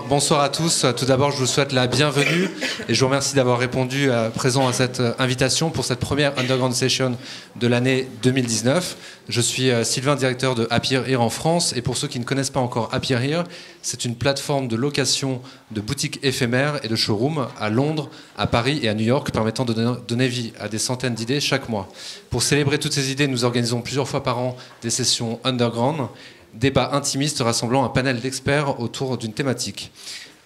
Bonsoir à tous. Tout d'abord, je vous souhaite la bienvenue et je vous remercie d'avoir répondu présent à cette invitation pour cette première Underground Session de l'année 2019. Je suis Sylvain, directeur de Happier Here en France, et pour ceux qui ne connaissent pas encore Happier Here, c'est une plateforme de location de boutiques éphémères et de showrooms à Londres, à Paris et à New York, permettant de donner vie à des centaines d'idées chaque mois. Pour célébrer toutes ces idées, nous organisons plusieurs fois par an des sessions underground, débats intimistes rassemblant un panel d'experts autour d'une thématique.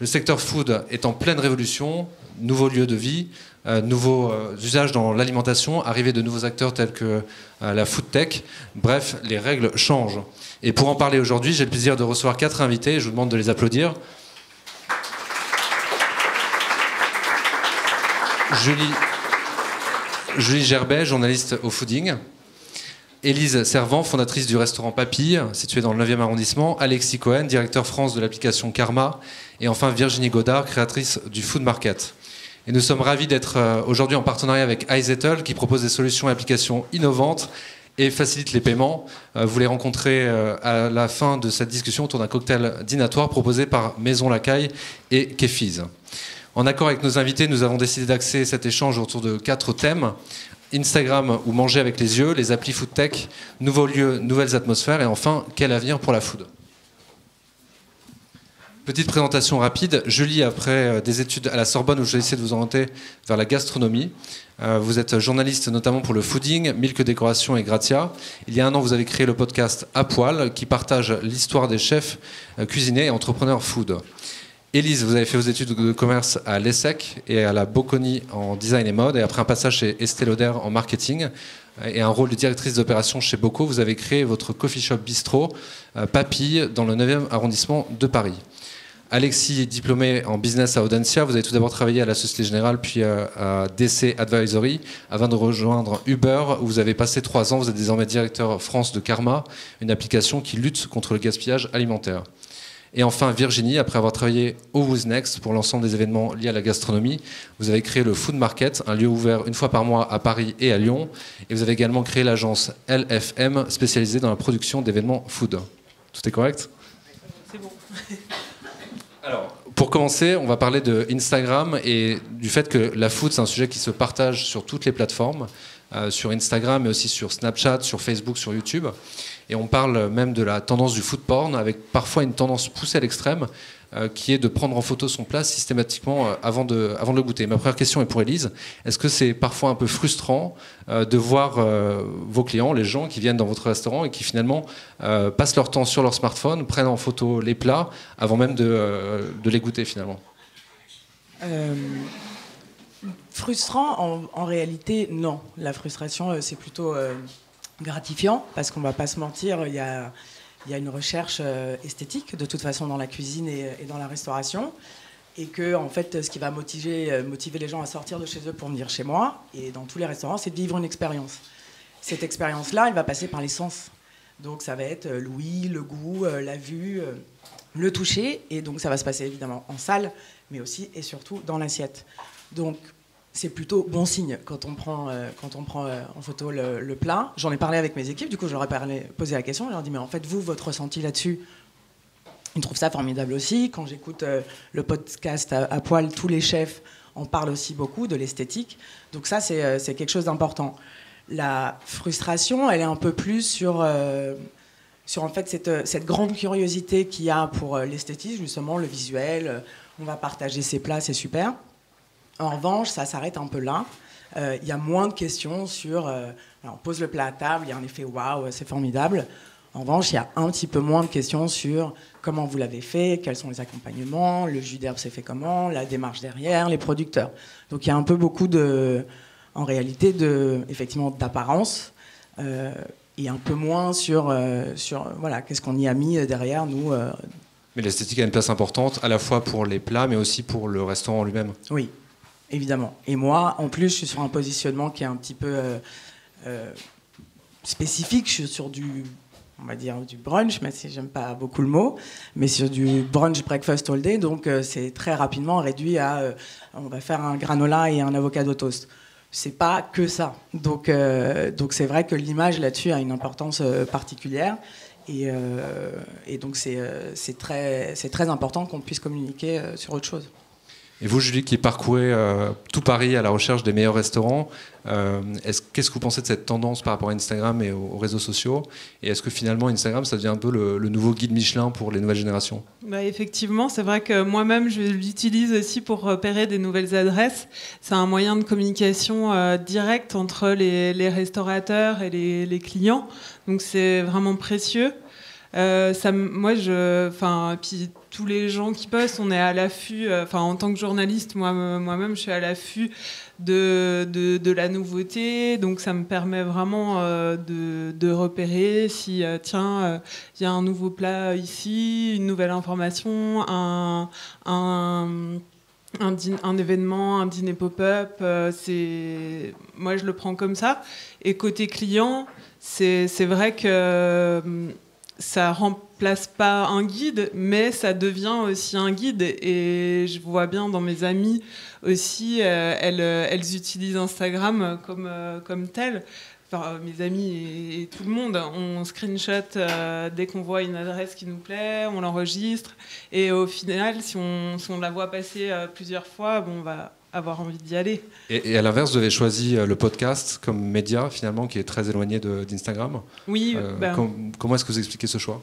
Le secteur food est en pleine révolution, nouveaux lieux de vie, nouveaux usages dans l'alimentation, arrivée de nouveaux acteurs tels que la food tech. Bref, les règles changent. Et pour en parler aujourd'hui, j'ai le plaisir de recevoir 4 invités, et je vous demande de les applaudir. Julie Gerbet, journaliste au Fooding. Élise Servant, fondatrice du restaurant Papille, situé dans le 9e arrondissement. Alexis Cohen, directeur France de l'application Karma. Et enfin Virginie Godard, créatrice du Food Market. Et nous sommes ravis d'être aujourd'hui en partenariat avec iZettle, qui propose des solutions et applications innovantes et facilite les paiements. Vous les rencontrez à la fin de cette discussion autour d'un cocktail dînatoire proposé par Maison Lacaille et Kefiz. En accord avec nos invités, nous avons décidé d'axer cet échange autour de 4 thèmes. Instagram ou manger avec les yeux, les applis food tech, nouveaux lieux, nouvelles atmosphères, et enfin, quel avenir pour la food? Petite présentation rapide. Julie, après des études à la Sorbonne où j'ai essayé de vous orienter vers la gastronomie, vous êtes journaliste notamment pour le Fooding, Milk Décoration et Gratia. Il y a un an, vous avez créé le podcast À Poil, qui partage l'histoire des chefs cuisiniers et entrepreneurs food. Élise, vous avez fait vos études de commerce à l'ESSEC et à la Bocconi en design et mode, et après un passage chez Estée Lauder en marketing et un rôle de directrice d'opération chez Bocco, vous avez créé votre coffee shop bistrot Papille dans le 9e arrondissement de Paris. Alexis, diplômé en business à Audencia, vous avez tout d'abord travaillé à la Société Générale puis à DC Advisory avant de rejoindre Uber où vous avez passé 3 ans. Vous êtes désormais directeur France de Karma, une application qui lutte contre le gaspillage alimentaire. Et enfin, Virginie, après avoir travaillé au Who's Next pour l'ensemble des événements liés à la gastronomie, vous avez créé le Food Market, un lieu ouvert une fois par mois à Paris et à Lyon. Et vous avez également créé l'agence LFM, spécialisée dans la production d'événements food. Tout est correct? C'est bon. Alors, pour commencer, on va parler de Instagram et du fait que la food, c'est un sujet qui se partage sur toutes les plateformes, sur Instagram, mais aussi sur Snapchat, sur Facebook, sur YouTube. Et on parle même de la tendance du food porn, avec parfois une tendance poussée à l'extrême, qui est de prendre en photo son plat systématiquement avant de le goûter. Ma première question est pour Élise. Est-ce que c'est parfois un peu frustrant de voir vos clients, les gens qui viennent dans votre restaurant et qui finalement passent leur temps sur leur smartphone, prennent en photo les plats avant même de les goûter finalement? Frustrant, en réalité, non. La frustration, c'est plutôt gratifiant, parce qu'on ne va pas se mentir, il y a une recherche esthétique, de toute façon, dans la cuisine et dans la restauration, et que, en fait, ce qui va motiver les gens à sortir de chez eux pour venir chez moi, et dans tous les restaurants, c'est de vivre une expérience. Cette expérience-là, elle va passer par les sens. Donc, ça va être l'ouïe, le goût, la vue, le toucher, et donc ça va se passer évidemment en salle, mais aussi et surtout dans l'assiette. Donc, c'est plutôt bon signe quand on prend en photo le plat. J'en ai parlé avec mes équipes, du coup, je leur ai posé la question. Je leur ai dit, mais en fait, vous, votre ressenti là-dessus, ils trouvent ça formidable aussi. Quand j'écoute le podcast à Poil, tous les chefs en parlent aussi beaucoup de l'esthétique. Donc ça, c'est quelque chose d'important. La frustration, elle est un peu plus sur en fait cette grande curiosité qu'il y a pour l'esthétisme, justement, le visuel. On va partager ses plats, c'est super. En revanche, ça s'arrête un peu là. Il y a moins de questions sur... on pose le plat à table, il y a un effet waouh, c'est formidable. En revanche, il y a un petit peu moins de questions sur comment vous l'avez fait, quels sont les accompagnements, le jus d'herbe s'est fait comment, la démarche derrière, les producteurs. Donc il y a un peu beaucoup en réalité, effectivement, d'apparence et un peu moins sur voilà, qu'est-ce qu'on y a mis derrière, nous. Mais l'esthétique a une place importante, à la fois pour les plats, mais aussi pour le restaurant lui-même. Oui. Évidemment. Et moi, en plus, je suis sur un positionnement qui est un petit peu spécifique. Je suis sur on va dire, du brunch, même si j'aime pas beaucoup le mot, mais sur du brunch breakfast all day. Donc, c'est très rapidement réduit à on va faire un granola et un avocado toast. C'est pas que ça. Donc c'est vrai que l'image là-dessus a une importance particulière. Et donc c'est très important qu'on puisse communiquer sur autre chose. Et vous, Julie, qui parcourez tout Paris à la recherche des meilleurs restaurants, qu'est-ce que vous pensez de cette tendance par rapport à Instagram et aux réseaux sociaux? Et est-ce que finalement Instagram, ça devient un peu le nouveau guide Michelin pour les nouvelles générations? Effectivement, c'est vrai que moi-même, je l'utilise aussi pour repérer des nouvelles adresses. C'est un moyen de communication direct entre les restaurateurs et les clients. Donc c'est vraiment précieux. Puis tous les gens qui postent, on est à l'affût. En tant que journaliste, moi-même, je suis à l'affût de la nouveauté. Donc, ça me permet vraiment de repérer si, il y a un nouveau plat ici, une nouvelle information, un événement, un dîner pop-up. Moi, je le prends comme ça. Et côté client, c'est vrai que ça remplace pas un guide, mais ça devient aussi un guide. Et je vois bien dans mes amies aussi, elles utilisent Instagram comme tel. Enfin, mes amis et tout le monde, on screenshot dès qu'on voit une adresse qui nous plaît, on l'enregistre. Et au final, si on la voit passer plusieurs fois, on va avoir envie d'y aller. Et à l'inverse, vous avez choisi le podcast comme média, finalement, qui est très éloigné d'Instagram. Oui. Comment est-ce que vous expliquez ce choix?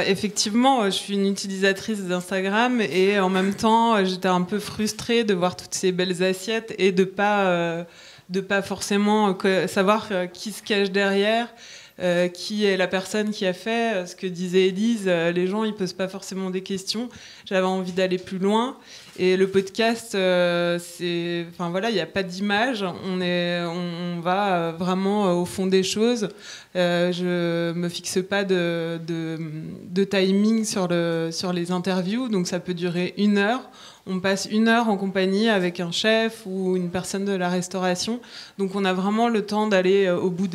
Effectivement, je suis une utilisatrice d'Instagram et en même temps, j'étais un peu frustrée de voir toutes ces belles assiettes et de pas forcément savoir qui se cache derrière. Qui est la personne qui a fait ce que disait Élise. Les gens, ils posent pas forcément des questions. J'avais envie d'aller plus loin. Et le podcast, il n'y a pas d'image. On va vraiment au fond des choses. Je me fixe pas de timing sur les interviews. Donc ça peut durer 1 heure. On passe 1 heure en compagnie avec un chef ou une personne de la restauration. Donc on a vraiment le temps d'aller au bout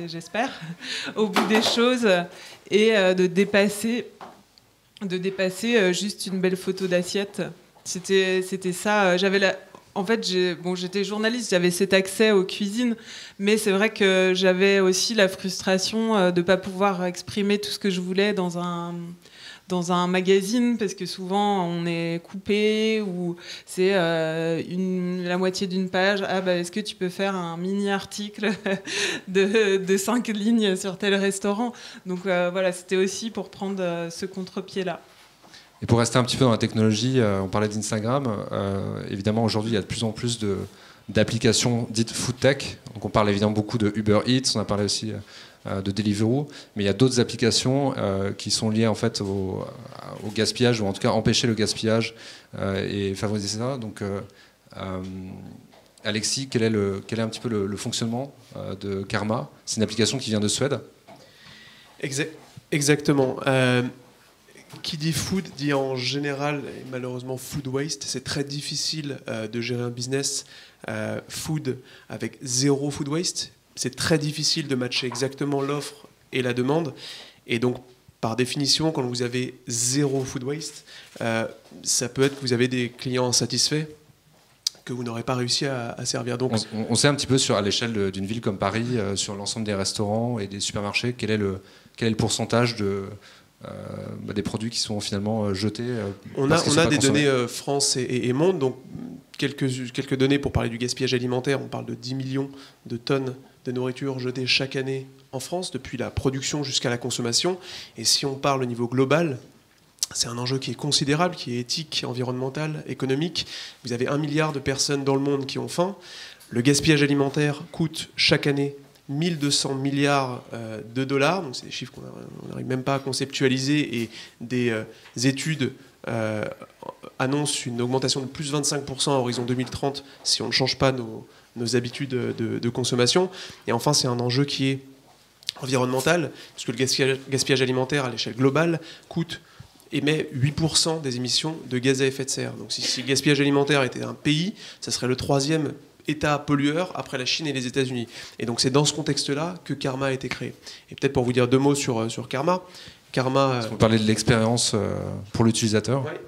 j'espère, au bout des choses et de dépasser juste une belle photo d'assiette. C'était ça. J'étais journaliste, j'avais cet accès aux cuisines, mais c'est vrai que j'avais aussi la frustration de ne pas pouvoir exprimer tout ce que je voulais dans un magazine, parce que souvent on est coupé ou c'est la moitié d'une page. Est-ce que tu peux faire un mini article de 5 lignes sur tel restaurant? Donc c'était aussi pour prendre ce contre-pied-là. Et pour rester un petit peu dans la technologie, on parlait d'Instagram. Évidemment, aujourd'hui, il y a de plus en plus d'applications dites food tech. Donc on parle évidemment beaucoup de Uber Eats, on a parlé aussi de Deliveroo, mais il y a d'autres applications qui sont liées en fait au gaspillage, ou en tout cas empêcher le gaspillage et favoriser ça. Donc Alexis, quel est un petit peu le fonctionnement de Karma? C'est une application qui vient de Suède. Exactement. Qui dit food dit en général, et malheureusement, food waste. C'est très difficile de gérer un business food avec 0 food waste. C'est très difficile de matcher exactement l'offre et la demande. Et donc, par définition, quand vous avez 0 food waste, ça peut être que vous avez des clients insatisfaits que vous n'aurez pas réussi à servir. Donc, on sait un petit peu à l'échelle d'une ville comme Paris, sur l'ensemble des restaurants et des supermarchés, quel est le pourcentage des produits qui sont finalement jetés. On a des données France et Monde, donc quelques données pour parler du gaspillage alimentaire. On parle de 10 millions de tonnes de nourriture jetées chaque année en France, depuis la production jusqu'à la consommation. Et si on parle au niveau global, c'est un enjeu qui est considérable, qui est éthique, environnemental, économique. Vous avez 1 milliard de personnes dans le monde qui ont faim. Le gaspillage alimentaire coûte chaque année 1200 milliards de dollars, donc c'est des chiffres qu'on n'arrive même pas à conceptualiser, et des études annoncent une augmentation de plus 25% à horizon 2030 si on ne change pas nos habitudes de consommation. Et enfin, c'est un enjeu qui est environnemental, puisque le gaspillage alimentaire à l'échelle globale émet 8% des émissions de gaz à effet de serre. Donc si le gaspillage alimentaire était un pays, ça serait le 3e État pollueur après la Chine et les États-Unis. Et donc c'est dans ce contexte-là que Karma a été créé. Et peut-être pour vous dire 2 mots sur Karma. Vous parlez de l'expérience pour l'utilisateur. Ouais.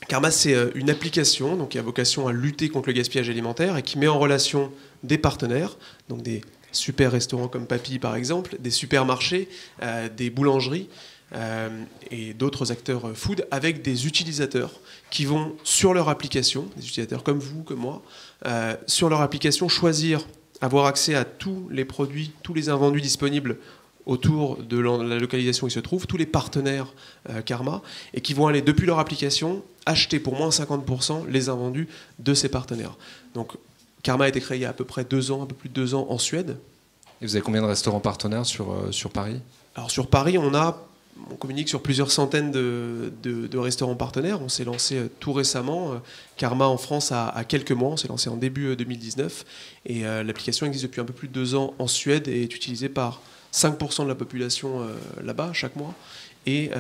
Karma, c'est une application donc, qui a vocation à lutter contre le gaspillage alimentaire et qui met en relation des partenaires, donc des super restaurants comme Papy par exemple, des supermarchés, des boulangeries et d'autres acteurs food avec des utilisateurs qui vont sur leur application, des utilisateurs comme vous, comme moi, sur leur application choisir, avoir accès à tous les produits, tous les invendus disponibles autour de la localisation où ils se trouvent, tous les partenaires Karma, et qui vont aller depuis leur application acheter pour moins 50% les invendus de ces partenaires. Donc Karma a été créé il y a à peu près 2 ans, un peu plus de 2 ans en Suède. Et vous avez combien de restaurants partenaires sur Paris ? Alors sur Paris, on communique sur plusieurs centaines de restaurants partenaires. On s'est lancé tout récemment. Karma en France a quelques mois. On s'est lancé en début 2019. Et l'application existe depuis un peu plus de 2 ans en Suède et est utilisée par 5% de la population là-bas chaque mois. Et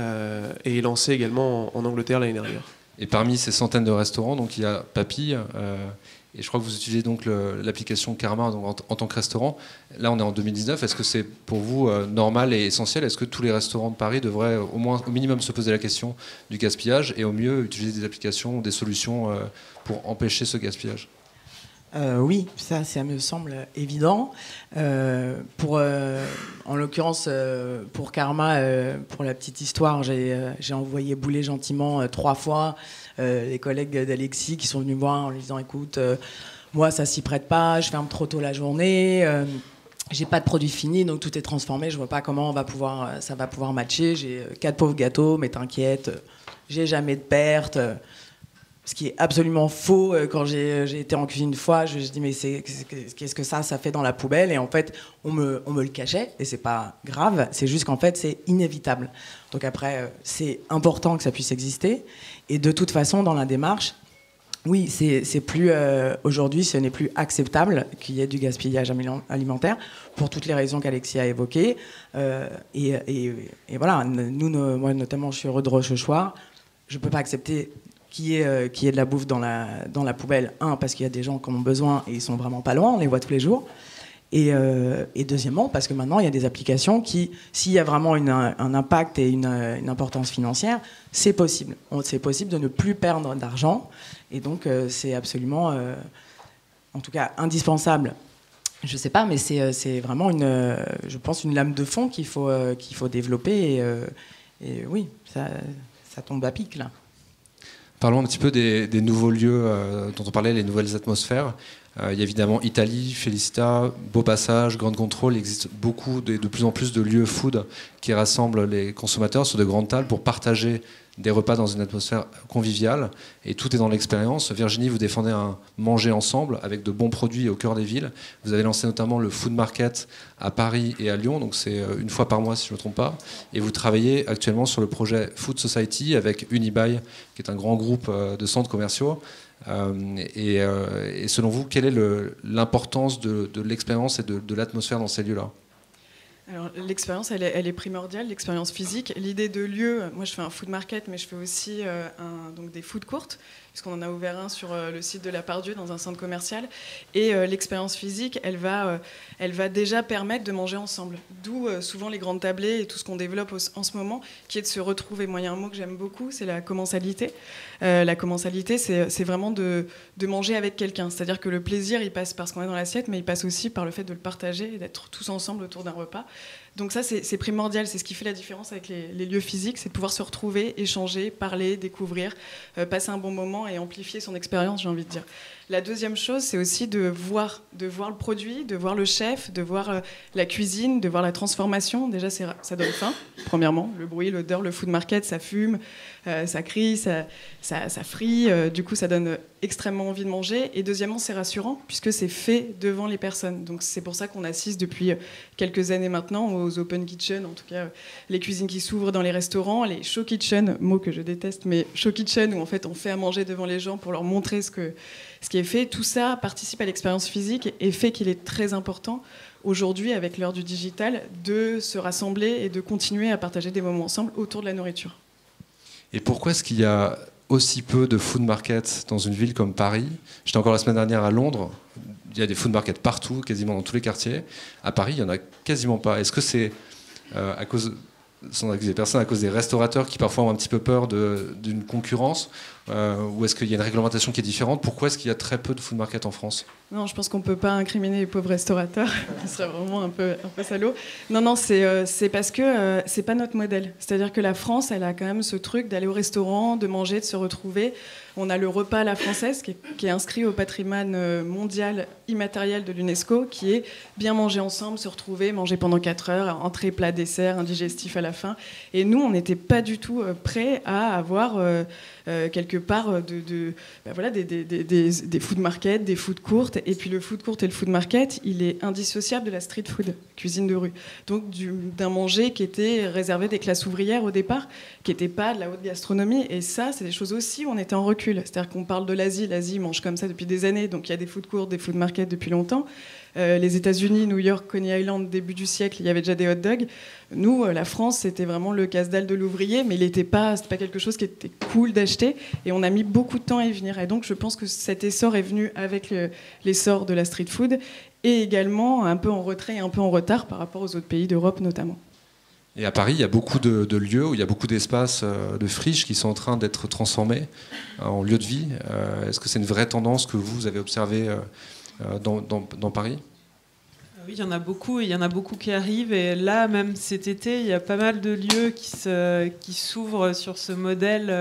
est lancée également en Angleterre l'année dernière. Et parmi ces centaines de restaurants, donc il y a Papy. Et je crois que vous utilisez donc l'application Karma donc en tant que restaurant. Là, on est en 2019. Est-ce que c'est pour vous normal et essentiel ? Est-ce que tous les restaurants de Paris devraient au minimum se poser la question du gaspillage et au mieux utiliser des applications ou des solutions pour empêcher ce gaspillage ? Oui, ça me semble évident. En l'occurrence, pour Karma, pour la petite histoire, j'ai envoyé bouler gentiment 3 fois les collègues d'Alexis qui sont venus me voir en lui disant écoute, moi ça s'y prête pas, je ferme trop tôt la journée, j'ai pas de produit fini, donc tout est transformé, je vois pas comment ça va pouvoir matcher, j'ai 4 pauvres gâteaux, mais t'inquiète, j'ai jamais de perte. Ce qui est absolument faux. Quand j'ai été en cuisine une fois, je dis mais qu'est-ce que ça fait dans la poubelle ? Et en fait, on me le cachait et c'est pas grave. C'est juste qu'en fait, c'est inévitable. Donc après, c'est important que ça puisse exister. Et de toute façon, dans la démarche, oui, c'est plus aujourd'hui, ce n'est plus acceptable qu'il y ait du gaspillage alimentaire pour toutes les raisons qu'Alexis a évoquées. Et voilà, moi notamment, je suis heureux de Rochechouart. Je peux pas accepter qu'il y ait de la bouffe dans la poubelle. Parce qu'il y a des gens qui en ont besoin et ils sont vraiment pas loin, on les voit tous les jours. Et deuxièmement, parce que maintenant, il y a des applications qui, s'il y a vraiment un impact et une importance financière, c'est possible. C'est possible de ne plus perdre d'argent. Et donc, c'est absolument, en tout cas, indispensable. Je sais pas, mais c'est vraiment, je pense, une lame de fond qu'il faut développer. Et oui, ça tombe à pic, là. Parlons un petit peu des nouveaux lieux dont on parlait, les nouvelles atmosphères. Il y a évidemment Italie, Félicita, Beau Passage, Grande Contrôle. Il existe de plus en plus de lieux food qui rassemblent les consommateurs sur de grandes tables pour partager des repas dans une atmosphère conviviale. Et tout est dans l'expérience. Virginie, vous défendez un manger ensemble avec de bons produits au cœur des villes. Vous avez lancé notamment le Food Market à Paris et à Lyon. Donc c'est une fois par mois, si je ne me trompe pas. Et vous travaillez actuellement sur le projet Food Society avec Unibail, qui est un grand groupe de centres commerciaux. Et selon vous, quelle est l'importance de l'expérience et de l'atmosphère dans ces lieux-là ? Alors, l'expérience, elle est primordiale, l'expérience physique. L'idée de lieu, moi je fais un food market, mais je fais aussi donc des food courts, puisqu'on en a ouvert un sur le site de la Part-Dieu, dans un centre commercial. Et l'expérience physique, elle va déjà permettre de manger ensemble. D'où souvent les grandes tablées et tout ce qu'on développe en ce moment, qui est de se retrouver. Moi, il y a un mot que j'aime beaucoup, c'est la commensalité. La commensalité, c'est vraiment de manger avec quelqu'un. C'est-à-dire que le plaisir, il passe parce qu'on est dans l'assiette, mais il passe aussi par le fait de le partager et d'être tous ensemble autour d'un repas. Donc ça, c'est primordial. C'est ce qui fait la différence avec les lieux physiques, c'est de pouvoir se retrouver, échanger, parler, découvrir, passer un bon moment et amplifier son expérience, j'ai envie de dire. La deuxième chose, c'est aussi de voir le produit, de voir le chef, de voir la cuisine, de voir la transformation. Déjà, ça donne faim, premièrement. Le bruit, l'odeur, le food market, ça fume, ça crie, ça frit. Du coup, ça donne extrêmement envie de manger. Et deuxièmement, c'est rassurant, puisque c'est fait devant les personnes. Donc c'est pour ça qu'on assiste depuis quelques années maintenant aux open kitchen, en tout cas les cuisines qui s'ouvrent dans les restaurants, les show kitchen, mot que je déteste, mais show kitchen, où en fait on fait à manger devant les gens pour leur montrer ce qui est fait. Tout ça participe à l'expérience physique et fait qu'il est très important aujourd'hui, avec l'heure du digital, de se rassembler et de continuer à partager des moments ensemble autour de la nourriture. Et pourquoi est-ce qu'il y a aussi peu de food markets dans une ville comme Paris ? J'étais encore la semaine dernière à Londres. Il y a des food markets partout, quasiment dans tous les quartiers. À Paris, il n'y en a quasiment pas. Est-ce que c'est à cause, sans accuser personne, à cause des restaurateurs qui parfois ont un petit peu peur d'une concurrence ? ou est-ce qu'il y a une réglementation qui est différente? Pourquoi est-ce qu'il y a très peu de food market en France? Non, je pense qu'on ne peut pas incriminer les pauvres restaurateurs. Ce serait vraiment un peu salaud. Non, c'est parce que c'est pas notre modèle. C'est-à-dire que la France, elle a quand même ce truc d'aller au restaurant, de manger, de se retrouver. On a le repas à la française qui est inscrit au patrimoine mondial immatériel de l'UNESCO, qui est bien manger ensemble, se retrouver, manger pendant 4 heures, entrée, plat, dessert, un digestif à la fin. Et nous, on n'était pas du tout prêts à avoir quelque part des food markets, des food courtes. Et puis le food court et le food market, il est indissociable de la street food, cuisine de rue. Donc d'un manger qui était réservé des classes ouvrières au départ, qui n'était pas de la haute gastronomie. Et ça, c'est des choses aussi où on était en recul. C'est-à-dire qu'on parle de l'Asie. L'Asie mange comme ça depuis des années. Donc il y a des food courts, des food markets depuis longtemps. Les États-Unis, New York, Coney Island, début du siècle, il y avait déjà des hot dogs. Nous, la France, c'était vraiment le casse-dalle de l'ouvrier, mais c'était pas quelque chose qui était cool d'acheter. Et on a mis beaucoup de temps à y venir. Et donc, je pense que cet essor est venu avec l'essor de la street food et également un peu en retrait et un peu en retard par rapport aux autres pays d'Europe notamment. Et à Paris, il y a beaucoup de lieux où il y a beaucoup d'espaces de friches qui sont en train d'être transformés en lieux de vie. Est-ce que c'est une vraie tendance que vous avez observée dans Paris? Oui, il y en a beaucoup qui arrivent. Et là, même cet été, il y a pas mal de lieux qui s'ouvrent sur ce modèle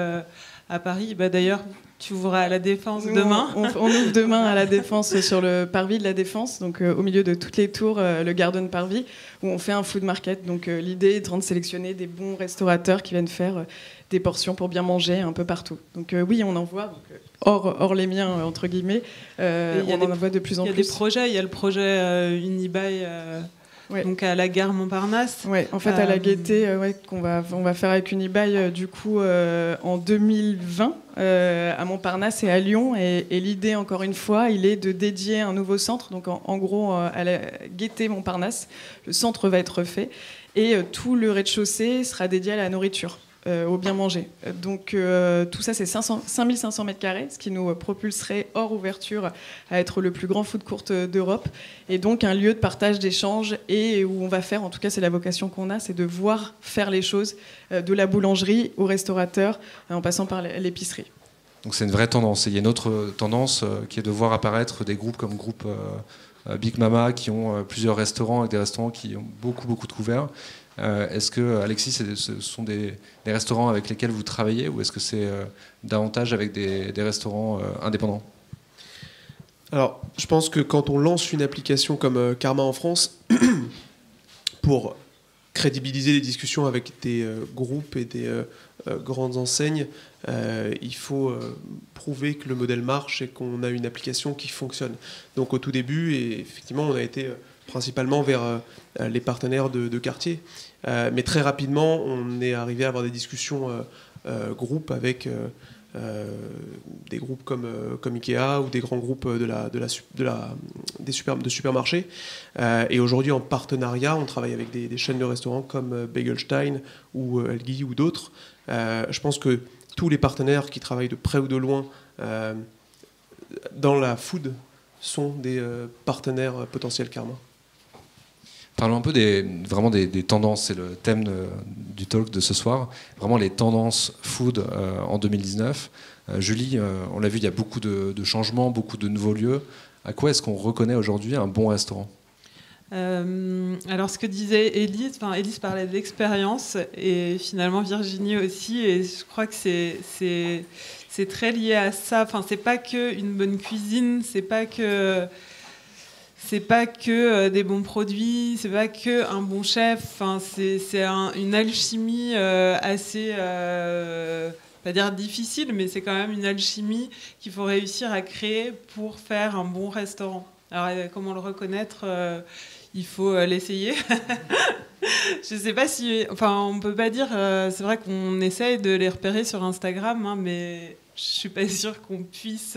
à Paris. D'ailleurs, tu ouvras à la Défense demain. On ouvre demain à la Défense, sur le parvis de la Défense, donc au milieu de toutes les tours, le Garden Parvis, où on fait un food market. Donc l'idée est de sélectionner des bons restaurateurs qui viennent faire des portions pour bien manger un peu partout. Donc oui, on en voit, donc, hors les miens, entre guillemets, on en voit de plus en plus. Il y a des projets, il y a le projet Unibail... Ouais. Donc à la gare Montparnasse. Ouais, en fait à la Gaîté, on va faire avec Unibail du coup en 2020 à Montparnasse et à Lyon. Et l'idée, encore une fois, il est de dédier un nouveau centre. Donc en gros à la Gaîté Montparnasse, le centre va être fait et tout le rez-de-chaussée sera dédié à la nourriture. Au bien manger. Donc tout ça, c'est 5500 m², ce qui nous propulserait hors ouverture à être le plus grand food court d'Europe. Et donc un lieu de partage, d'échange, et où on va faire, en tout cas c'est la vocation qu'on a, c'est de voir faire les choses de la boulangerie au restaurateur, en passant par l'épicerie. Donc c'est une vraie tendance. Et il y a une autre tendance qui est de voir apparaître des groupes comme groupe Big Mama, qui ont plusieurs restaurants, avec des restaurants qui ont beaucoup de couverts. Est-ce que, Alexis, ce sont des restaurants avec lesquels vous travaillez, ou est-ce que c'est davantage avec des restaurants indépendants? Alors, je pense que quand on lance une application comme Karma en France, pour crédibiliser les discussions avec des groupes et des grandes enseignes, il faut prouver que le modèle marche et qu'on a une application qui fonctionne. Donc au tout début, et effectivement, on a été principalement vers les partenaires de quartier. Mais très rapidement, on est arrivé à avoir des discussions groupes avec des groupes comme Ikea ou des grands groupes de supermarchés. Et aujourd'hui, en partenariat, on travaille avec des chaînes de restaurants comme Begelstein ou Elgi ou d'autres. Je pense que tous les partenaires qui travaillent de près ou de loin dans la food sont des partenaires potentiels Karma. Parlons un peu des tendances, c'est le thème du talk de ce soir, vraiment les tendances food en 2019. Julie, on l'a vu, il y a beaucoup de changements, beaucoup de nouveaux lieux. À quoi est-ce qu'on reconnaît aujourd'hui un bon restaurant ? Alors ce que disait Élise parlait de l'expérience et finalement Virginie aussi, et je crois que c'est très lié à ça. Enfin, c'est pas que une bonne cuisine, c'est pas que des bons produits, c'est pas que un bon chef. Enfin, c'est une alchimie assez, pas dire difficile, mais c'est quand même une alchimie qu'il faut réussir à créer pour faire un bon restaurant. Alors comment le reconnaître? Il faut l'essayer. Je sais pas si, enfin, on peut pas dire. C'est vrai qu'on essaye de les repérer sur Instagram, hein, mais je suis pas sûre qu'on puisse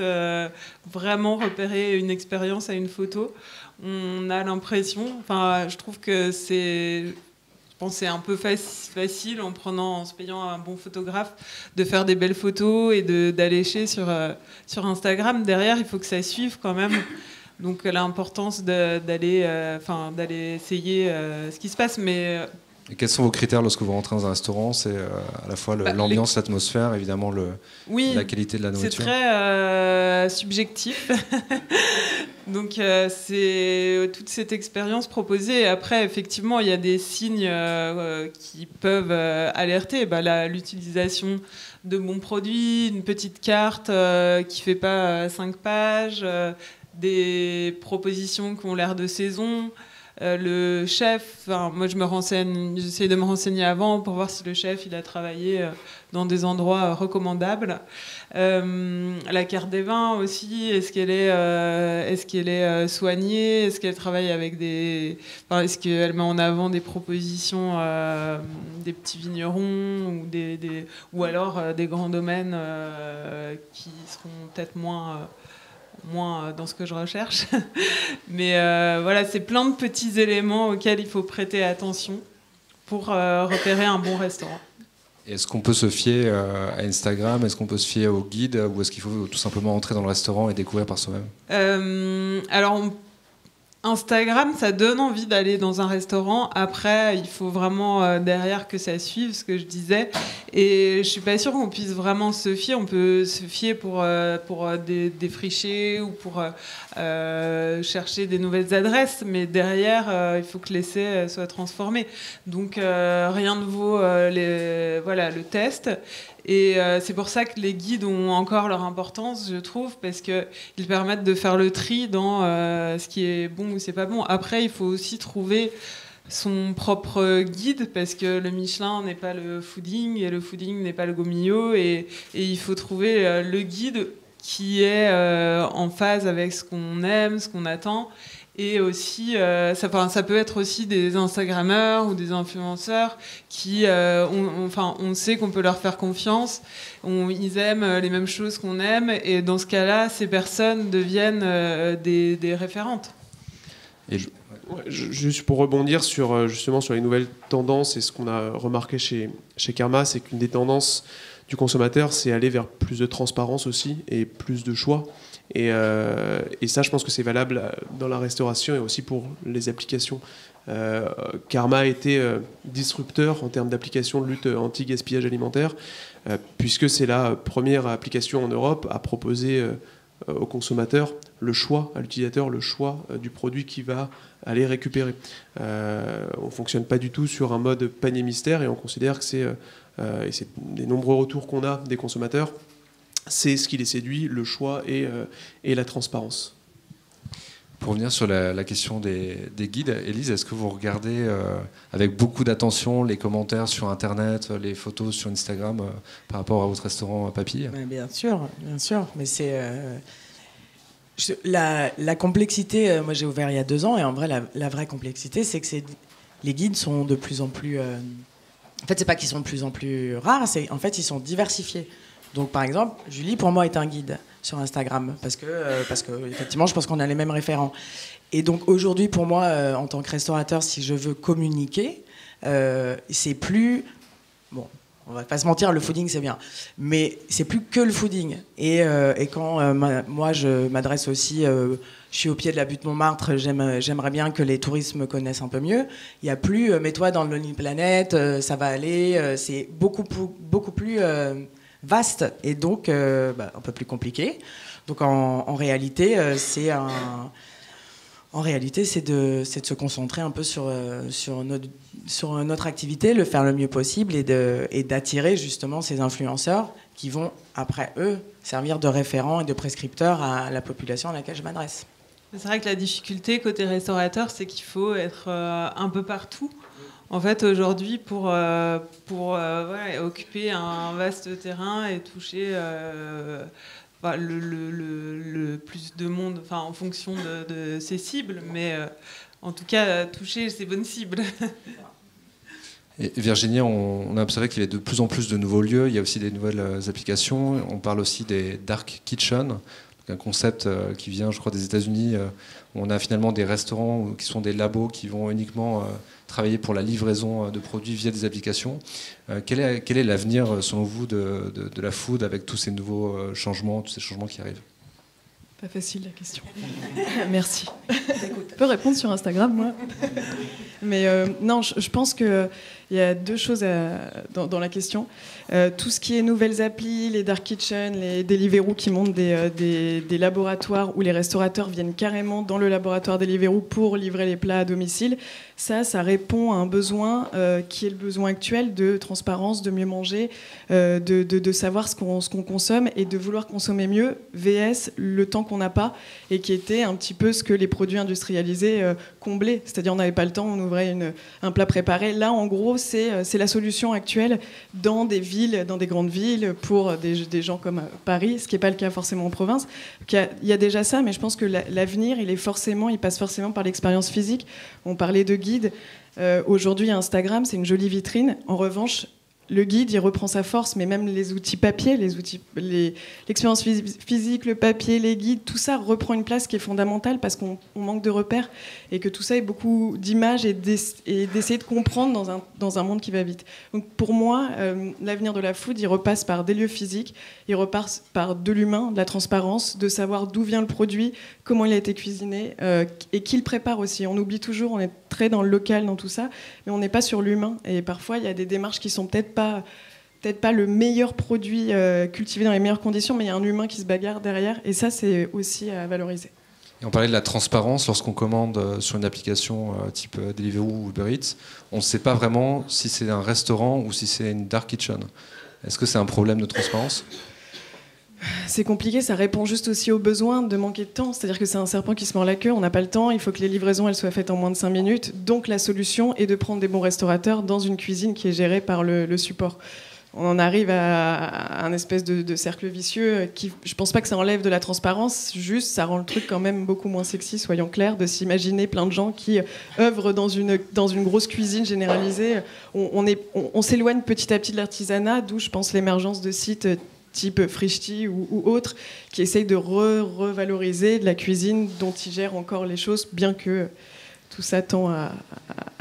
vraiment repérer une expérience à une photo. On a l'impression, enfin, je trouve que c'est un peu facile en se payant un bon photographe de faire des belles photos et d'allécher sur Instagram. Derrière, il faut que ça suive quand même. Donc l'importance d'aller essayer ce qui se passe. Mais Et quels sont vos critères lorsque vous rentrez dans un restaurant? C'est à la fois l'ambiance, l'atmosphère, évidemment la qualité de la nourriture. C'est très subjectif. Donc c'est toute cette expérience proposée. Après, effectivement, il y a des signes qui peuvent alerter. L'utilisation de bons produits, une petite carte qui fait pas 5 pages, des propositions qui ont l'air de saison. Le chef, moi j'essaie de me renseigner avant pour voir si le chef il a travaillé dans des endroits recommandables. La carte des vins aussi, est-ce qu'elle est soignée, est-ce qu'elle travaille avec est-ce qu'elle met en avant des propositions des petits vignerons ou alors des grands domaines qui seront peut-être moins dans ce que je recherche. Mais voilà, c'est plein de petits éléments auxquels il faut prêter attention pour repérer un bon restaurant. Et est-ce qu'on peut se fier à Instagram? Est-ce qu'on peut se fier au guide? Ou est-ce qu'il faut tout simplement entrer dans le restaurant et découvrir par soi-même? Alors, Instagram, ça donne envie d'aller dans un restaurant. Après, il faut vraiment derrière que ça suive, ce que je disais. Et je suis pas sûre qu'on puisse vraiment se fier. On peut se fier pour défricher ou pour chercher des nouvelles adresses. Mais derrière, il faut que l'essai soit transformé. Donc, rien ne vaut le test. Et c'est pour ça que les guides ont encore leur importance, je trouve, parce qu'ils permettent de faire le tri dans ce qui est bon ou c'est pas bon. Après, il faut aussi trouver son propre guide, parce que le Michelin n'est pas le fooding et le fooding n'est pas le Gomillot, et il faut trouver le guide qui est en phase avec ce qu'on aime, ce qu'on attend. Et aussi, ça peut être aussi des Instagrammeurs ou des influenceurs qui, on sait qu'on peut leur faire confiance, ils aiment les mêmes choses qu'on aime, et dans ce cas-là, ces personnes deviennent des référentes. Juste pour rebondir sur les nouvelles tendances, et ce qu'on a remarqué chez Karma, c'est qu'une des tendances du consommateur, c'est aller vers plus de transparence aussi et plus de choix. Et ça, je pense que c'est valable dans la restauration et aussi pour les applications. Karma a été disrupteur en termes d'application de lutte anti-gaspillage alimentaire, puisque c'est la première application en Europe à proposer au consommateur le choix, à l'utilisateur le choix du produit qu'il va aller récupérer. On ne fonctionne pas du tout sur un mode panier mystère, et on considère que c'est des nombreux retours qu'on a des consommateurs, c'est ce qui les séduit, le choix et la transparence. Pour revenir sur la question des guides, Élise, est-ce que vous regardez avec beaucoup d'attention les commentaires sur Internet, les photos sur Instagram par rapport à votre restaurant Papille? Bien sûr. Mais c'est la complexité. Moi, j'ai ouvert il y a 2 ans, et en vrai, la vraie complexité, c'est que les guides sont de plus en plus. En fait, c'est pas qu'ils sont de plus en plus rares, c'est en fait ils sont diversifiés. Donc, par exemple, Julie, pour moi, est un guide sur Instagram, parce que effectivement, je pense qu'on a les mêmes référents. Et donc, aujourd'hui, pour moi, en tant que restaurateur, si je veux communiquer, c'est plus... Bon, on va pas se mentir, le fooding, c'est bien. Mais c'est plus que le fooding. Et quand moi, je m'adresse aussi... je suis au pied de la butte Montmartre, j'aimerais bien que les touristes me connaissent un peu mieux. Il n'y a plus mets-toi dans le Lonely Planet, ça va aller. C'est beaucoup plus vaste, et donc un peu plus compliqué. Donc en réalité, c'est de se concentrer un peu sur notre activité, le faire le mieux possible, et d'attirer justement ces influenceurs qui vont, après eux, servir de référents et de prescripteurs à la population à laquelle je m'adresse. C'est vrai que la difficulté côté restaurateur, c'est qu'il faut être un peu partout. En fait, aujourd'hui, pour occuper un vaste terrain et toucher le plus de monde, en fonction de ses cibles, mais en tout cas, toucher ses bonnes cibles. Et Virginie, on a observé qu'il y avait de plus en plus de nouveaux lieux, il y a aussi des nouvelles applications, on parle aussi des dark kitchens, un concept qui vient, je crois, des États-Unis, où on a finalement des restaurants qui sont des labos qui vont uniquement travailler pour la livraison de produits via des applications. Quel est l'avenir, selon vous, de la food avec tous ces nouveaux changements, tous ces changements qui arrivent? Pas facile la question. Merci. Je peux répondre sur Instagram, moi. Mais non, je pense qu'il y a deux choses dans la question. Tout ce qui est nouvelles applis, les dark kitchen, les Deliveroo qui montent des laboratoires où les restaurateurs viennent carrément dans le laboratoire Deliveroo pour livrer les plats à domicile, ça répond à un besoin qui est le besoin actuel de transparence, de mieux manger, de savoir ce qu'on consomme et de vouloir consommer mieux, VS, le temps qu'on n'a pas, et qui était un petit peu ce que les produits industrialisés comblaient. C'est-à-dire on n'avait pas le temps, on ouvrait un plat préparé. Là, en gros, c'est la solution actuelle dans des villes, dans des grandes villes, pour des gens comme Paris, ce qui n'est pas le cas forcément en province. Il y a déjà ça, mais je pense que l'avenir, il passe forcément par l'expérience physique. On parlait de guide. Aujourd'hui, Instagram, c'est une jolie vitrine. En revanche, le guide, il reprend sa force, mais même les outils papier, l'expérience physique, le papier, les guides, tout ça reprend une place qui est fondamentale parce qu'on manque de repères et que tout ça est beaucoup d'images et d'essayer de comprendre dans un monde qui va vite. Donc pour moi, l'avenir de la food, il repasse par des lieux physiques, il repasse par de l'humain, de la transparence, de savoir d'où vient le produit, comment il a été cuisiné et qui le prépare aussi. On oublie toujours, on est très dans le local, dans tout ça, mais on n'est pas sur l'humain. Et parfois, il y a des démarches qui sont peut-être pas le meilleur produit cultivé dans les meilleures conditions, mais il y a un humain qui se bagarre derrière, et ça, c'est aussi à valoriser. Et on parlait de la transparence lorsqu'on commande sur une application type Deliveroo ou Uber Eats. On ne sait pas vraiment si c'est un restaurant ou si c'est une dark kitchen. Est-ce que c'est un problème de transparence ? C'est compliqué, ça répond juste aussi aux besoins de manquer de temps. C'est-à-dire que c'est un serpent qui se mord la queue, on n'a pas le temps, il faut que les livraisons elles soient faites en moins de 5 minutes. Donc la solution est de prendre des bons restaurateurs dans une cuisine qui est gérée par le support. On en arrive à un espèce de cercle vicieux qui, je pense pas que ça enlève de la transparence, juste ça rend le truc quand même beaucoup moins sexy, soyons clairs, de s'imaginer plein de gens qui œuvrent dans une grosse cuisine généralisée. On s'éloigne petit à petit de l'artisanat, d'où je pense l'émergence de sites type Frischti ou autres, qui essayent de revaloriser de la cuisine dont ils gèrent encore les choses, bien que tout ça tend à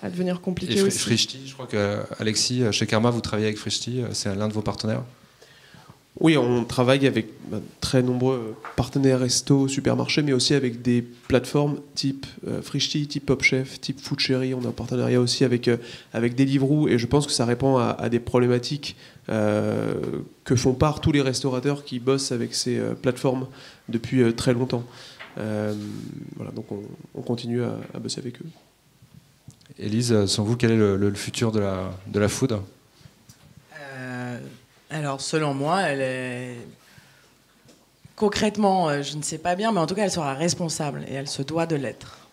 devenir compliqué et aussi. Frischti, je crois qu'Alexis, chez Karma, vous travaillez avec Frischti, c'est l'un de vos partenaires ? Oui, on travaille avec très nombreux partenaires resto, supermarchés, mais aussi avec des plateformes type Frischti, type Top Chef, type Food Cherry. On a un partenariat aussi avec Deliveroo, et je pense que ça répond à des problématiques que font part tous les restaurateurs qui bossent avec ces plateformes depuis très longtemps. Voilà, donc on continue à bosser avec eux. Élise, selon vous, quel est le futur de la food ? Alors, selon moi, concrètement, je ne sais pas bien, mais en tout cas, elle sera responsable et elle se doit de l'être.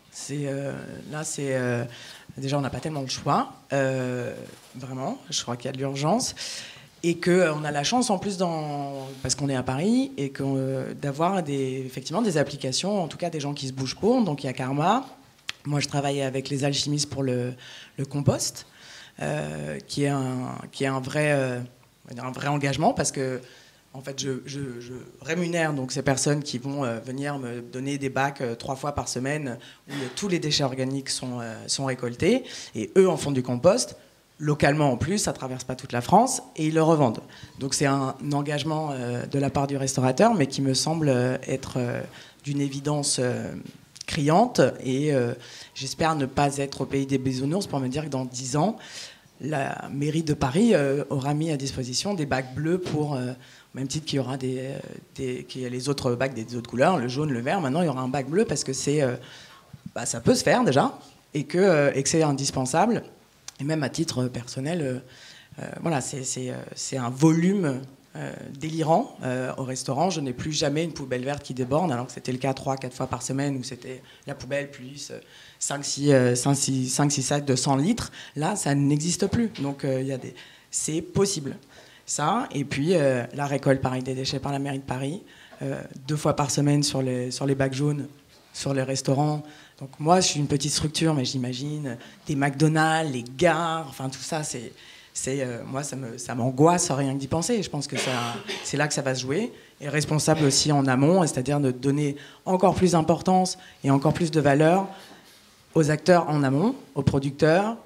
Déjà, on n'a pas tellement le choix, vraiment. Je crois qu'il y a de l'urgence et qu'on a la chance, en plus, parce qu'on est à Paris, et d'avoir effectivement des applications, en tout cas des gens qui se bougent pour. Donc, il y a Karma. Moi, je travaille avec les alchimistes pour le compost, qui est un vrai engagement, parce que en fait, je rémunère donc ces personnes qui vont venir me donner des bacs 3 fois par semaine où tous les déchets organiques sont récoltés, et eux en font du compost localement en plus, ça traverse pas toute la France, et ils le revendent. Donc c'est un engagement de la part du restaurateur, mais qui me semble être d'une évidence criante, et j'espère ne pas être au pays des bisounours pour me dire que dans 10 ans, la mairie de Paris aura mis à disposition des bacs bleus pour, au même titre qu'il y aura qu'il y a les autres bacs des autres couleurs, le jaune, le vert. Maintenant, il y aura un bac bleu parce que ça peut se faire déjà, et que c'est indispensable. Et même à titre personnel, voilà, c'est un volume délirant au restaurant. Je n'ai plus jamais une poubelle verte qui déborde, alors que c'était le cas 3-4 fois par semaine, où c'était la poubelle plus 5-6 sacs de 100 litres. Là, ça n'existe plus. Donc, c'est possible. Ça, et puis la récolte, pareil, des déchets par la mairie de Paris, 2 fois par semaine sur les bacs jaunes, sur les restaurants. Donc moi, je suis une petite structure, mais j'imagine des McDonald's, les gares, enfin tout ça, moi, ça m'angoisse rien que d'y penser. Je pense que c'est là que ça va se jouer. Et responsable aussi en amont, c'est-à-dire de donner encore plus d'importance et encore plus de valeur aux acteurs en amont, aux producteurs,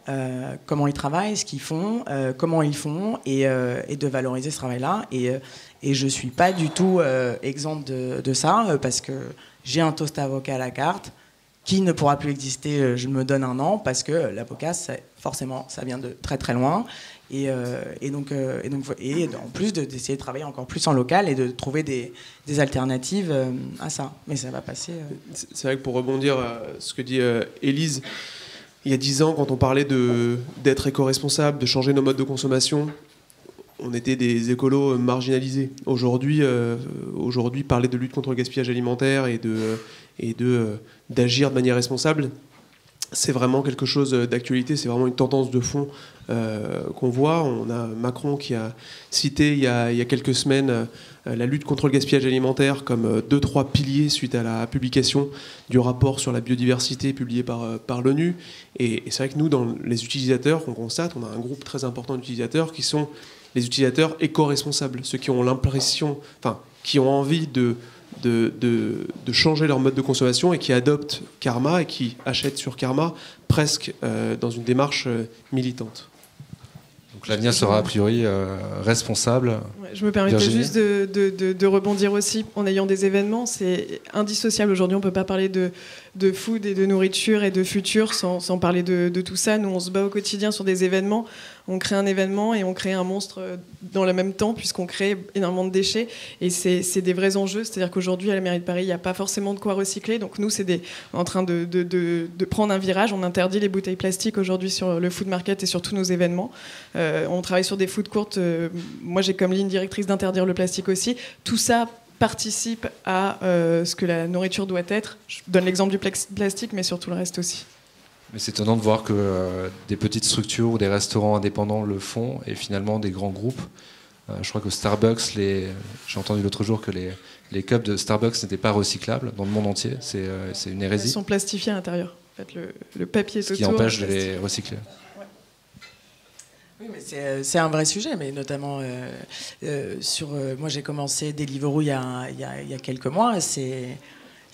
comment ils travaillent, ce qu'ils font, comment ils font, et de valoriser ce travail-là. Et je ne suis pas du tout exempte de ça, parce que j'ai un toast avocat à la carte qui ne pourra plus exister, je me donne un an, parce que l'avocat, forcément, ça vient de très très loin. Et en plus d'essayer de travailler encore plus en local et de trouver des alternatives à ça. Mais ça va passer. C'est vrai que pour rebondir à ce que dit Élise, il y a 10 ans, quand on parlait d'être éco-responsable, de changer nos modes de consommation, on était des écolos marginalisés. Aujourd'hui, parler de lutte contre le gaspillage alimentaire et d'agir de manière responsable, c'est vraiment quelque chose d'actualité, c'est vraiment une tendance de fond qu'on voit. On a Macron qui a cité il y a quelques semaines la lutte contre le gaspillage alimentaire comme 2-3 piliers suite à la publication du rapport sur la biodiversité publié par l'ONU. Et c'est vrai que nous, dans les utilisateurs, on constate, on a un groupe très important d'utilisateurs qui sont les utilisateurs éco-responsables, ceux qui ont l'impression, enfin, qui ont envie de changer leur mode de consommation et qui adoptent Karma et qui achètent sur Karma presque dans une démarche militante. Donc l'avenir sera a priori responsable. Ouais, je me permettais juste de rebondir aussi en ayant des événements. C'est indissociable aujourd'hui. On ne peut pas parler de food et de nourriture et de futur sans parler de tout ça. Nous, on se bat au quotidien sur des événements. On crée un événement et on crée un monstre dans le même temps puisqu'on crée énormément de déchets. Et c'est des vrais enjeux. C'est-à-dire qu'aujourd'hui, à la mairie de Paris, il n'y a pas forcément de quoi recycler. Donc nous, on est en train de prendre un virage. On interdit les bouteilles plastiques aujourd'hui sur le food market et sur tous nos événements. On travaille sur des food courts. Moi, j'ai comme ligne directrice d'interdire le plastique aussi. Tout ça participe à ce que la nourriture doit être. Je donne l'exemple du plastique, mais surtout le reste aussi. Mais c'est étonnant de voir que des petites structures ou des restaurants indépendants le font et finalement des grands groupes. Je crois que Starbucks, j'ai entendu l'autre jour que les cups de Starbucks n'étaient pas recyclables dans le monde entier. C'est une hérésie. Ils sont plastifiés à l'intérieur. En fait, le papier est autour. Ce qui empêche de les recycler. Oui, mais c'est un vrai sujet, mais notamment moi j'ai commencé Deliveroo il y a quelques mois.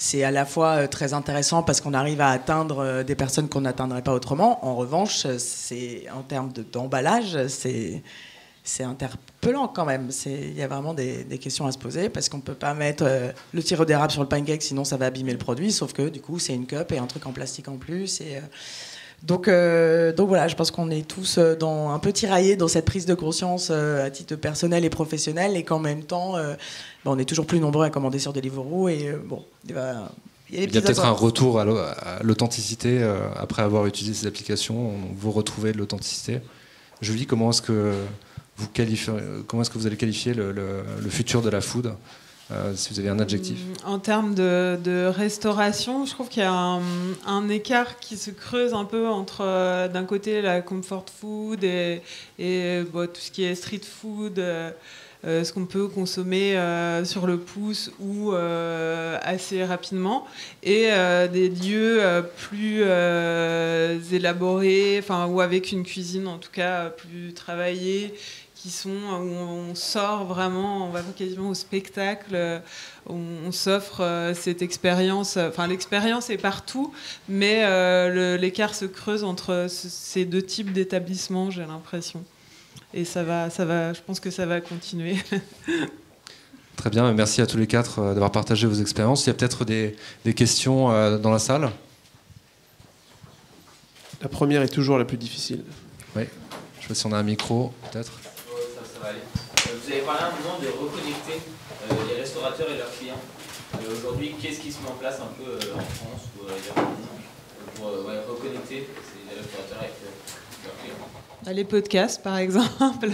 C'est à la fois très intéressant parce qu'on arrive à atteindre des personnes qu'on n'atteindrait pas autrement. En revanche, en termes d'emballage, c'est interpellant quand même. Il y a vraiment des questions à se poser parce qu'on ne peut pas mettre le sirop d'érable sur le pancake, sinon ça va abîmer le produit. Sauf que du coup, c'est une cup et un truc en plastique en plus. Donc voilà, je pense qu'on est tous un peu tiraillés dans cette prise de conscience à titre personnel et professionnel, et qu'en même temps, on est toujours plus nombreux à commander sur Deliveroo. Et il y a peut-être un retour à l'authenticité après avoir utilisé ces applications. Vous retrouvez de l'authenticité. Julie, comment est-ce que vous allez qualifier le futur de la food? Si vous avez un adjectif. En termes de restauration, je trouve qu'il y a un écart qui se creuse un peu entre d'un côté la comfort food et tout ce qui est street food, ce qu'on peut consommer sur le pouce ou assez rapidement, et des lieux plus élaborés, ou avec une cuisine en tout cas plus travaillée, qui sont où on sort vraiment, on va quasiment au spectacle, on s'offre cette expérience. L'expérience est partout, mais l'écart se creuse entre ces deux types d'établissements, j'ai l'impression. Et ça va, je pense que ça va continuer. Très bien, merci à tous les quatre d'avoir partagé vos expériences. Il y a peut-être des questions dans la salle. La première est toujours la plus difficile. Oui, je sais pas si on a un micro, peut-être. Ça va aller. Vous avez parlé à un moment de reconnecter les restaurateurs et leurs clients. Aujourd'hui, qu'est-ce qui se met en place un peu en France ou ailleurs pour reconnecter les restaurateurs avec leurs clients? Les podcasts, par exemple.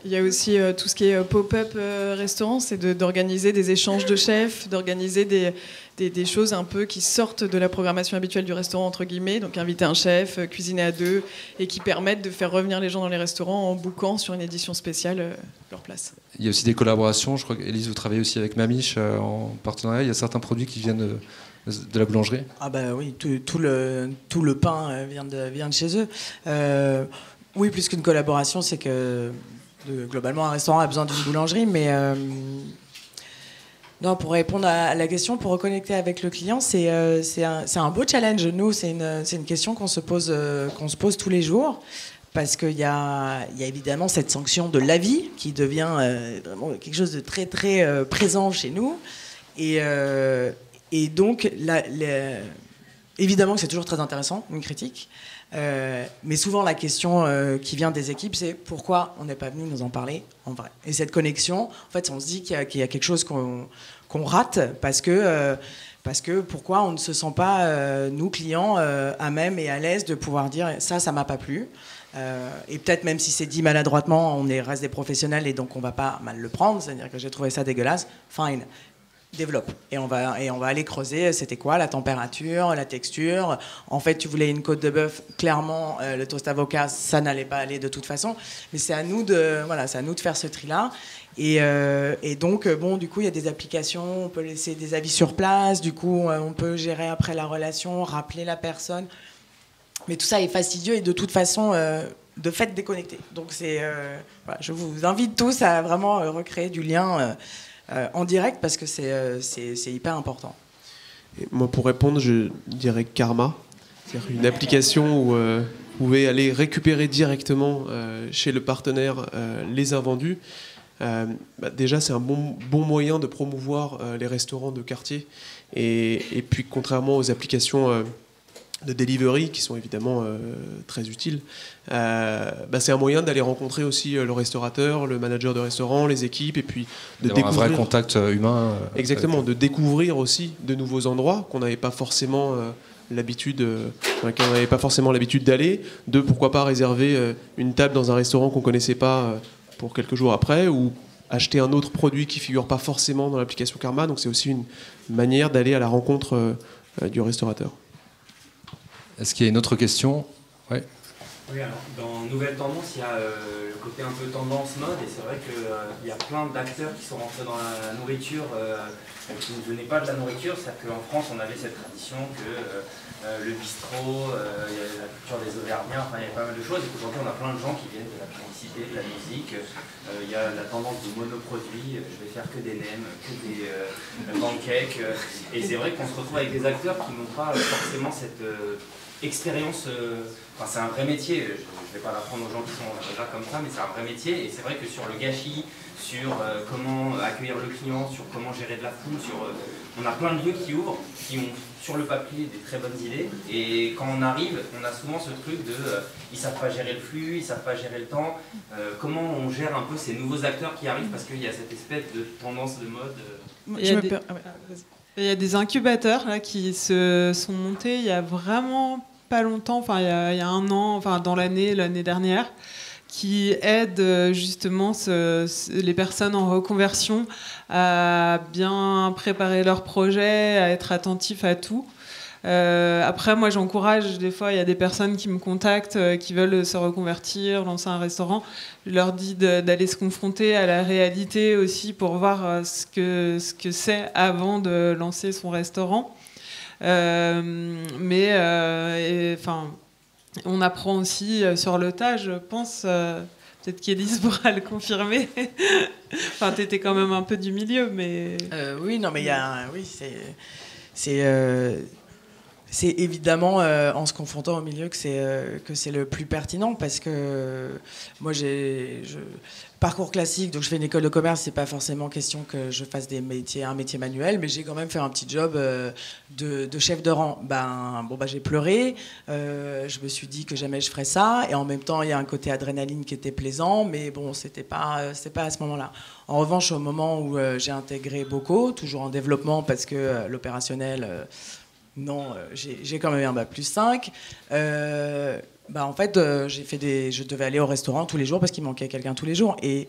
Il y a aussi tout ce qui est pop-up restaurant, c'est d'organiser des échanges de chefs, d'organiser des choses un peu qui sortent de la programmation habituelle du restaurant, entre guillemets, donc inviter un chef, cuisiner à deux, et qui permettent de faire revenir les gens dans les restaurants en bookant sur une édition spéciale leur place. Il y a aussi des collaborations, je crois qu'Élise, vous travaillez aussi avec Mamiche en partenariat, il y a certains produits qui viennent de la boulangerie? Ah bah oui, tout le pain vient de chez eux. Oui, plus qu'une collaboration, c'est que globalement un restaurant a besoin d'une boulangerie, mais Non, pour répondre à la question, pour reconnecter avec le client, c'est un beau challenge. Nous, c'est une question qu'on se pose tous les jours, parce qu'il y a évidemment cette sanction de l'avis qui devient vraiment quelque chose de très très présent chez nous. Et donc, évidemment que c'est toujours très intéressant, une critique. Mais souvent, la question qui vient des équipes, c'est pourquoi on n'est pas venu nous en parler en vrai. Et cette connexion, en fait, on se dit qu'il y a quelque chose qu'on rate parce que pourquoi on ne se sent pas, nous, clients, à même et à l'aise de pouvoir dire ça m'a pas plu. Et peut-être même si c'est dit maladroitement, on reste des professionnels et donc on va pas mal le prendre, c'est-à-dire que j'ai trouvé ça dégueulasse, fine. Développe. Et on va aller creuser, c'était quoi la température, la texture. En fait, tu voulais une côte de bœuf, clairement, le toast avocat, ça n'allait pas aller de toute façon. Mais c'est à nous de faire ce tri-là. Et donc, bon, du coup, il y a des applications, on peut laisser des avis sur place, du coup, on peut gérer après la relation, rappeler la personne. Mais tout ça est fastidieux et de toute façon, de fait déconnecté. Donc, voilà, je vous invite tous à vraiment recréer du lien en direct parce que c'est hyper important. Et moi, pour répondre, je dirais Karma, c'est-à-dire une application où vous pouvez aller récupérer directement chez le partenaire les invendus. Déjà, c'est un bon moyen de promouvoir les restaurants de quartier. Et puis, contrairement aux applications de delivery qui sont évidemment très utiles, c'est un moyen d'aller rencontrer aussi le restaurateur, le manager de restaurant, les équipes, et puis de découvrir un vrai contact humain. Exactement, de découvrir aussi de nouveaux endroits qu'on n'avait pas forcément l'habitude, dans lesquels on n'avait pas forcément l'habitude d'aller, de pourquoi pas réserver une table dans un restaurant qu'on connaissait pas pour quelques jours après, ou acheter un autre produit qui figure pas forcément dans l'application Karma. Donc c'est aussi une manière d'aller à la rencontre du restaurateur. Est-ce qu'il y a une autre question? Ouais. Oui, alors, dans Nouvelle Tendance, il y a le côté un peu tendance mode, et c'est vrai qu'il y a plein d'acteurs qui sont rentrés dans la nourriture qui ne venaient pas de la nourriture. C'est-à-dire qu'en France, on avait cette tradition que le bistrot, il y avait la culture des Auvergnats, enfin, il y avait pas mal de choses, et qu'aujourd'hui, on a plein de gens qui viennent de la publicité, de la musique. Il y a la tendance du monoproduit, je vais faire que des nems, que des pancakes. Et c'est vrai qu'on se retrouve avec des acteurs qui n'ont pas forcément cette expérience, c'est un vrai métier, je ne vais pas l'apprendre aux gens qui sont là comme ça, mais c'est un vrai métier, et c'est vrai que sur le gâchis, sur comment accueillir le client, sur comment gérer de la foule, on a plein de lieux qui ouvrent, qui ont sur le papier des très bonnes idées, et quand on arrive, on a souvent ce truc de ils ne savent pas gérer le flux, ils ne savent pas gérer le temps, comment on gère un peu ces nouveaux acteurs qui arrivent, parce qu'il y a cette espèce de tendance de mode. Il y a des incubateurs là, qui se sont montés il y a vraiment pas longtemps, enfin il y a un an, enfin dans l'année dernière, qui aident justement les personnes en reconversion à bien préparer leur projet, à être attentifs à tout. Après, moi, j'encourage, des fois, il y a des personnes qui me contactent, qui veulent se reconvertir, lancer un restaurant. Je leur dis d'aller se confronter à la réalité aussi pour voir ce que c'est avant de lancer son restaurant. On apprend aussi sur le tas, je pense. Peut-être qu'Élise pourra le confirmer. Enfin, t'étais quand même un peu du milieu, mais... Oui, non, mais il y a... Oui, c'est évidemment en se confrontant au milieu que c'est le plus pertinent, parce que moi parcours classique, donc je fais une école de commerce, c'est pas forcément question que je fasse un métier manuel, mais j'ai quand même fait un petit job de chef de rang. J'ai pleuré, je me suis dit que jamais je ferais ça, et en même temps il y a un côté adrénaline qui était plaisant, mais bon, c'était pas à ce moment-là. En revanche, au moment où j'ai intégré Bocaux, toujours en développement, parce que l'opérationnel non, j'ai quand même un bac+5. En fait, je devais aller au restaurant tous les jours parce qu'il manquait quelqu'un tous les jours. Et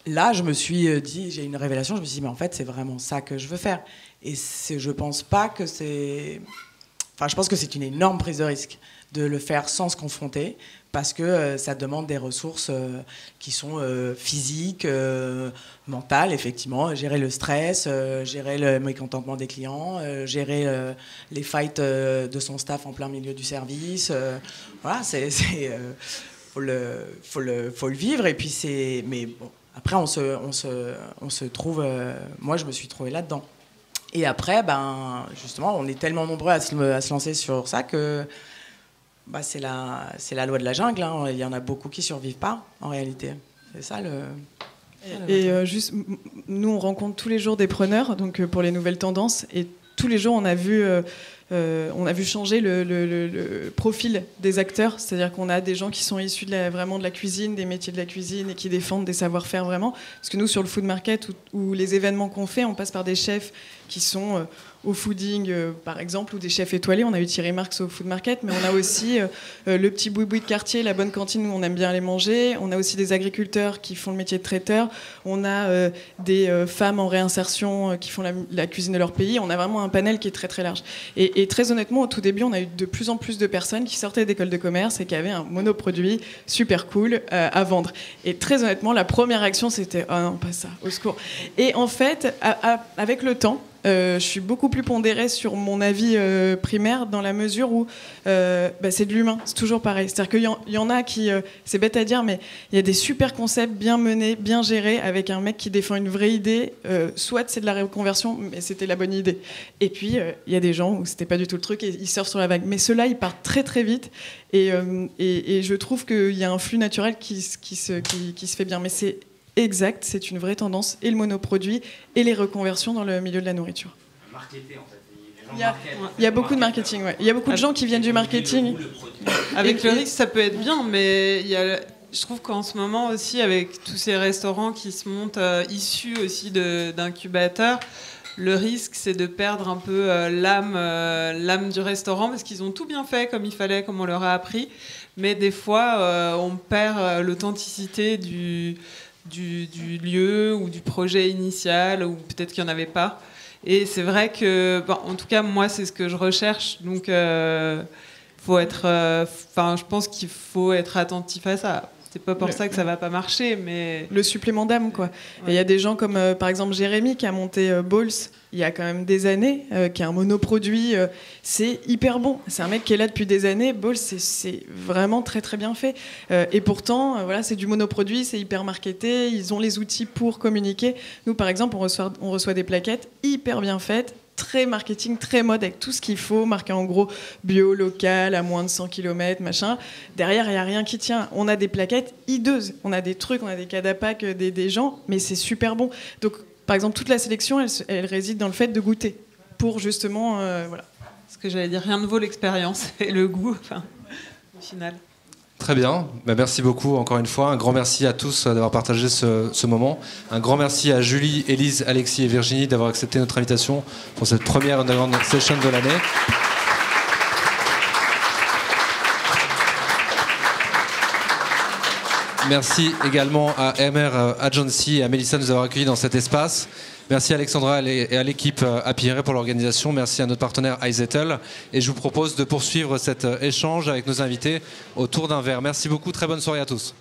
là, je me suis dit, j'ai une révélation. Je me suis dit, mais en fait, c'est vraiment ça que je veux faire. Et je pense pas que c'est... Enfin, je pense que c'est une énorme prise de risque de le faire sans se confronter, parce que ça demande des ressources qui sont physiques, mentales, effectivement. Gérer le stress, gérer le mécontentement des clients, gérer les fights de son staff en plein milieu du service. Voilà, faut le vivre. Et puis mais bon, après, on se trouve... moi, je me suis trouvée là-dedans. Et après, justement, on est tellement nombreux à se lancer sur ça que c'est la loi de la jungle. Hein. Il y en a beaucoup qui ne survivent pas, en réalité. C'est ça le... Juste, nous, on rencontre tous les jours des preneurs donc, pour les nouvelles tendances. Et tous les jours, on a vu changer le profil des acteurs. C'est-à-dire qu'on a des gens qui sont issus vraiment de la cuisine, des métiers de la cuisine et qui défendent des savoir-faire vraiment. Parce que nous, sur le food market ou les événements qu'on fait, on passe par des chefs qui sont au fooding, par exemple, ou des chefs étoilés. On a eu Thierry Marx au food market, mais on a aussi le petit boui-boui de quartier, la bonne cantine où on aime bien aller manger. On a aussi des agriculteurs qui font le métier de traiteur. On a des femmes en réinsertion qui font la cuisine de leur pays. On a vraiment un panel qui est très très large. Et très honnêtement, au tout début, on a eu de plus en plus de personnes qui sortaient d'écoles de commerce et qui avaient un monoproduit super cool à vendre. Et très honnêtement, la première réaction, c'était « Oh non, pas ça, au secours ». Et en fait, avec le temps, je suis beaucoup plus pondérée sur mon avis primaire dans la mesure où c'est de l'humain, c'est toujours pareil. C'est-à-dire qu'il y en a qui, c'est bête à dire, mais il y a des super concepts bien menés, bien gérés, avec un mec qui défend une vraie idée. Soit c'est de la reconversion, mais c'était la bonne idée. Et puis, il y a des gens où c'était pas du tout le truc et ils surfent sur la vague. Mais ceux-là, ils partent très très vite et je trouve qu'il y a un flux naturel qui se fait bien. Mais c'est exact, c'est une vraie tendance, et le monoproduit, et les reconversions dans le milieu de la nourriture. Marketer, en fait. Il y a beaucoup de marketing, ouais. Il y a beaucoup de gens qui viennent du marketing. Avec le risque, ça peut être bien, mais je trouve qu'en ce moment aussi, avec tous ces restaurants qui se montent issus aussi d'incubateurs, le risque, c'est de perdre un peu l'âme du restaurant, parce qu'ils ont tout bien fait comme il fallait, comme on leur a appris, mais des fois, on perd l'authenticité du lieu ou du projet initial, ou peut-être qu'il n'y en avait pas. Et c'est vrai que, en tout cas, moi, c'est ce que je recherche. Donc, faut être, je pense qu'il faut être attentif à ça. C'est pas pour ça que ça va pas marcher, mais... Le supplément d'âme, quoi. Ouais. Et il y a des gens comme, par exemple, Jérémy, qui a monté Balls il y a quand même des années, qui est un monoproduit. C'est hyper bon. C'est un mec qui est là depuis des années. Balls, c'est vraiment très, très bien fait. Et pourtant, voilà, c'est du monoproduit, c'est hyper marketé. Ils ont les outils pour communiquer. Nous, par exemple, on reçoit des plaquettes hyper bien faites, très marketing, très mode, avec tout ce qu'il faut, marqué en gros bio, local, à moins de 100 km, machin. Derrière, il n'y a rien qui tient. On a des plaquettes hideuses, on a des trucs, on a des cadapacs des gens, mais c'est super bon. Donc, par exemple, toute la sélection, elle réside dans le fait de goûter, pour justement, voilà. Ce que j'allais dire, rien ne vaut l'expérience et le goût, au final. Très bien, merci beaucoup encore une fois. Un grand merci à tous d'avoir partagé ce moment. Un grand merci à Julie, Élise, Alexis et Virginie d'avoir accepté notre invitation pour cette première Underground Session de l'année. Merci également à MR Agency et à Mélissa de nous avoir accueillis dans cet espace. Merci à Alexandra et à l'équipe Apierre pour l'organisation. Merci à notre partenaire iZettle. Et je vous propose de poursuivre cet échange avec nos invités autour d'un verre. Merci beaucoup, très bonne soirée à tous.